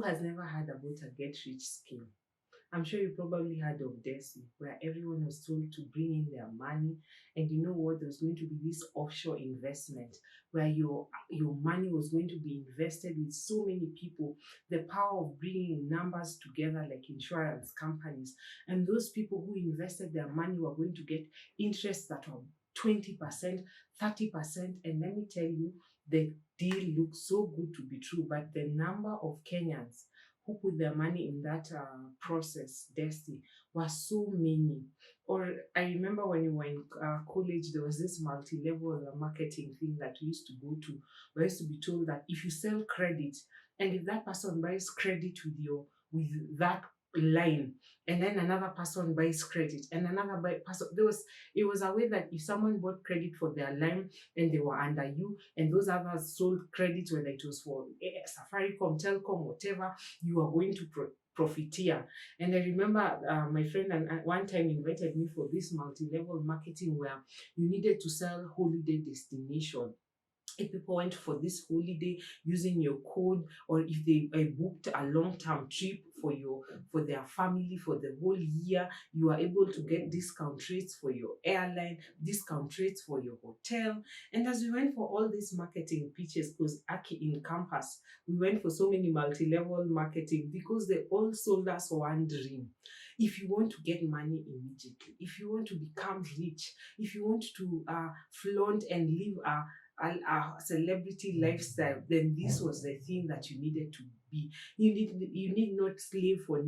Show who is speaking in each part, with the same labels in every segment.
Speaker 1: has never heard about a get rich scheme? I'm sure you probably heard of Desi, where everyone was told to bring in their money, and you know what? There's going to be this offshore investment where your money was going to be invested with so many people. The power of bringing numbers together, like insurance companies, and those people who invested their money were going to get interest that were 20%, 30%. And let me tell you, the deal looks so good to be true, but the number of Kenyans who put their money in that process, Destiny, was so many. Or I remember when we were in college, there was this multi-level marketing thing that we used to go to. We used to be told that if you sell credit, and if that person buys credit with that line, and then another person buys credit, and another person, it was a way that if someone bought credit for their line and they were under you, and those others sold credit, whether it was for Safaricom, Telcom, whatever, you are going to profiteer. And I remember my friend one time invited me for this multi-level marketing where you needed to sell holiday destination. If people went for this holiday using your code, or if they booked a long-term trip for their family for the whole year, you are able to get discount rates for your airline, discount rates for your hotel. And as we went for all these marketing pitches, because Aki in campus, we went for so many multi-level marketing because they all sold us one dream. If you want to get money immediately, if you want to become rich, if you want to flaunt and live a celebrity lifestyle, then this was the thing that you needed to be. You need not slave for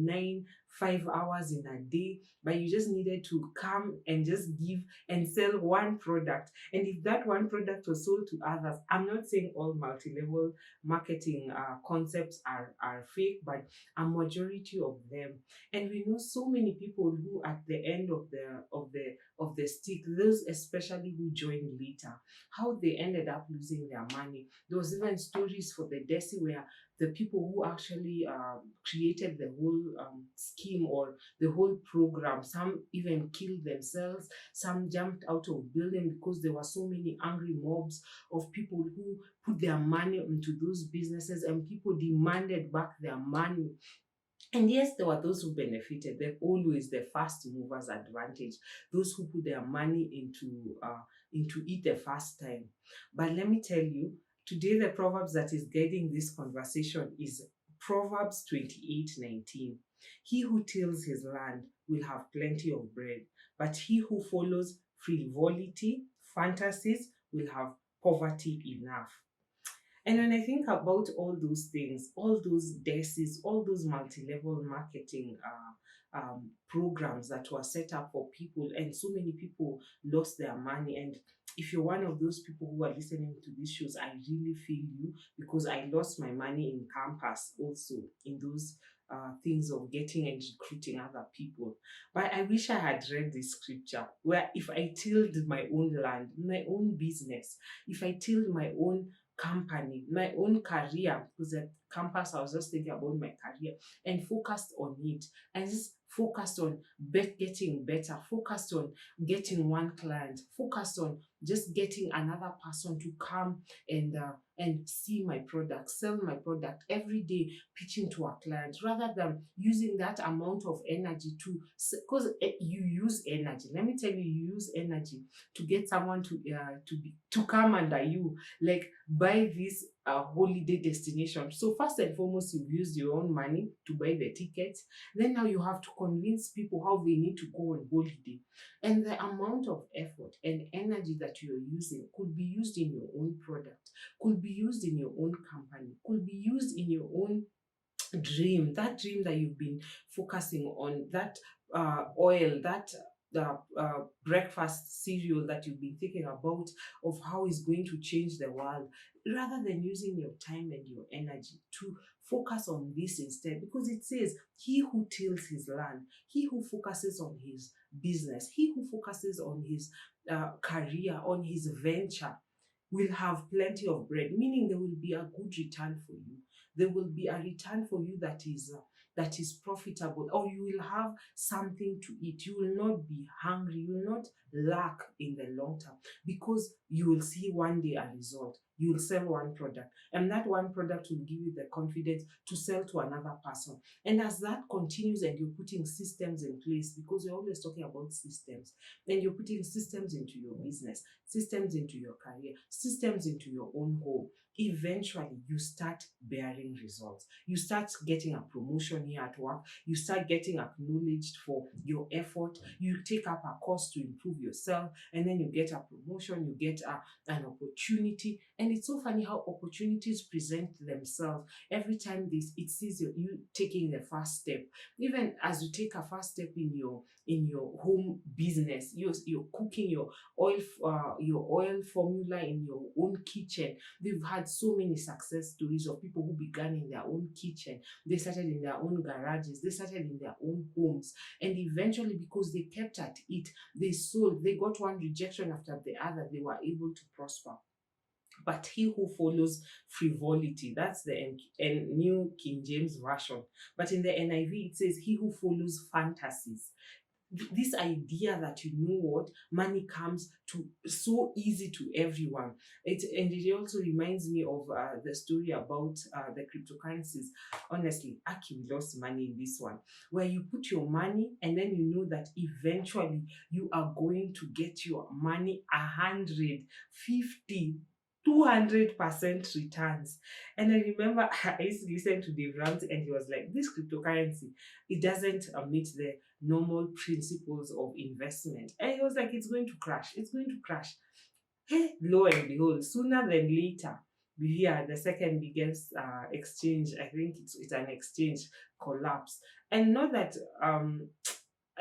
Speaker 1: 5 hours in a day, but you just needed to come and just give and sell one product. And if that one product was sold to others, I'm not saying all multi-level marketing concepts are fake, but a majority of them. And we know so many people who at the end of the stick, those especially who joined later, how they ended up losing their money. There was even stories for the Desi where the people who actually created the whole scheme or the whole program, some even killed themselves, some jumped out of building because there were so many angry mobs of people who put their money into those businesses, and people demanded back their money. And yes, there were those who benefited. They're always the first movers advantage, those who put their money into it the first time. But let me tell you, today the Proverbs that is guiding this conversation is Proverbs 28:19. He who tills his land will have plenty of bread, but he who follows frivolity, fantasies, will have poverty enough. And when I think about all those things, all those DESIs, all those multi-level marketing programs that were set up for people, and so many people lost their money. And if you're one of those people who are listening to these shows, I really feel you, because I lost my money in campus also in those things of getting and recruiting other people. But I wish I had read this scripture where if I tilled my own land, my own business, if I tilled my own company, my own career, because at campus I was just thinking about my career and focused on it, and just focused on getting better, focused on getting one client, focused on just getting another person to come and see my product, sell my product every day, pitching to a client, rather than using that amount of energy because you use energy. Let me tell you, you use energy to get someone to come under you, like buy this holiday destination. So first and foremost, you've used your own money to buy the tickets. Then now you have to convince people how they need to go on holiday. And the amount of effort and energy that you're using could be used in your own product, could be used in your own company, could be used in your own dream, that dream that you've been focusing on, that oil, that breakfast cereal that you've been thinking about, of how it's going to change the world, rather than using your time and your energy to focus on this instead. Because it says, he who tills his land, he who focuses on his business, he who focuses on his career, on his venture, will have plenty of bread, meaning there will be a good return for you. There will be a return for you that is that is profitable, or you will have something to eat. You will not be hungry. You will not lack in the long term, because you will see one day a result. You will sell one product, and that one product will give you the confidence to sell to another person. And as that continues, and you're putting systems in place, because we're always talking about systems, and you're putting systems into your business, systems into your career, systems into your own home, eventually you start bearing results. You start getting a promotion here at work. You start getting acknowledged for your effort. You take up a course to improve yourself, and then you get a promotion, you get an opportunity. And it's so funny how opportunities present themselves every time it sees you taking the first step. Even as you take a first step in your home business, you're cooking your oil formula in your own kitchen. They've had so many success stories of people who began in their own kitchen. They started in their own garages. They started in their own homes. And eventually, because they kept at it, they sold. They got one rejection after the other. They were able to prosper. But he who follows frivolity, that's the New King James Version. But in the NIV, it says, he who follows fantasies. This idea that, you know what, money comes to so easy to everyone. And it also reminds me of the story about the cryptocurrencies. Honestly, Aki, we lost money in this one, where you put your money and then you know that eventually you are going to get your money 150 200% returns. And I remember I used to listen to Dave Ramsey, and he was like, this cryptocurrency, it doesn't meet the normal principles of investment. And he was like, it's going to crash. It's going to crash. Hey, lo and behold, sooner than later, we hear the second biggest exchange. I think it's an exchange collapse. And not that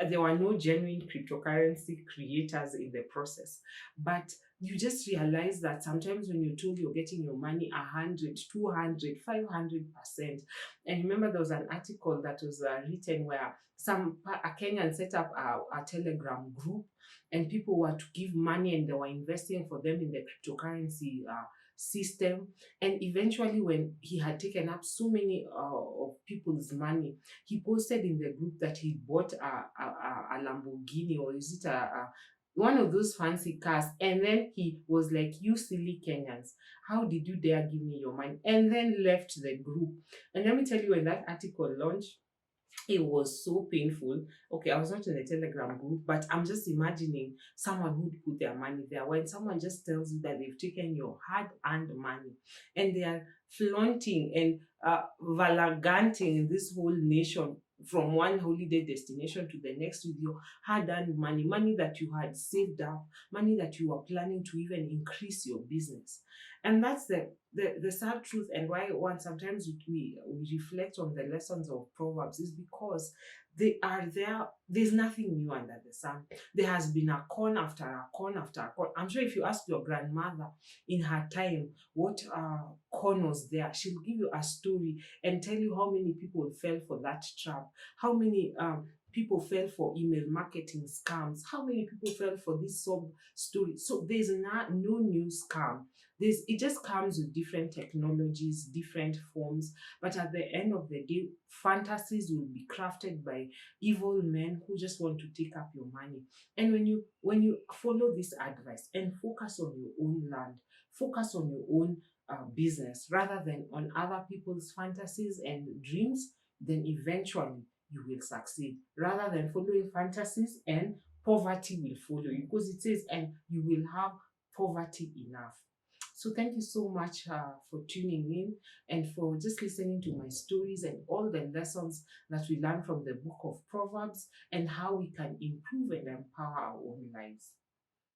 Speaker 1: there were no genuine cryptocurrency creators in the process, but you just realize that sometimes when you're told you're getting your money 100, 200, 500%. And remember, there was an article that was written where a Kenyan set up a Telegram group, and people were to give money, and they were investing for them in the cryptocurrency system. And eventually, when he had taken up so many of people's money, he posted in the group that he bought a Lamborghini, or is it one of those fancy cars. And then he was like, you silly Kenyans, how did you dare give me your money? And then left the group. And let me tell you, when that article launched, it was so painful. Okay, I was not in the Telegram group, but I'm just imagining someone who'd put their money there. When someone just tells you that they've taken your hard-earned money, and they are flaunting and valaganting this whole nation from one holiday destination to the next with your hard-earned money, money that you had saved up, money that you were planning to even increase your business. And that's the sad truth, and why one sometimes we reflect on the lessons of Proverbs, is because they are there. There's nothing new under the sun. There has been a corn after a corn after a corn. I'm sure if you ask your grandmother in her time what corn was there, she'll give you a story and tell you how many people fell for that trap, how many people fell for email marketing scams, how many people fell for this sub story. So there's no new scam. It just comes with different technologies, different forms, but at the end of the day, fantasies will be crafted by evil men who just want to take up your money. And when you follow this advice and focus on your own land, focus on your own business rather than on other people's fantasies and dreams, then eventually you will succeed. Rather than following fantasies, and poverty will follow you, because it says, and you will have poverty enough. So thank you so much for tuning in and for just listening to my stories and all the lessons that we learn from the book of Proverbs, and how we can improve and empower our own lives.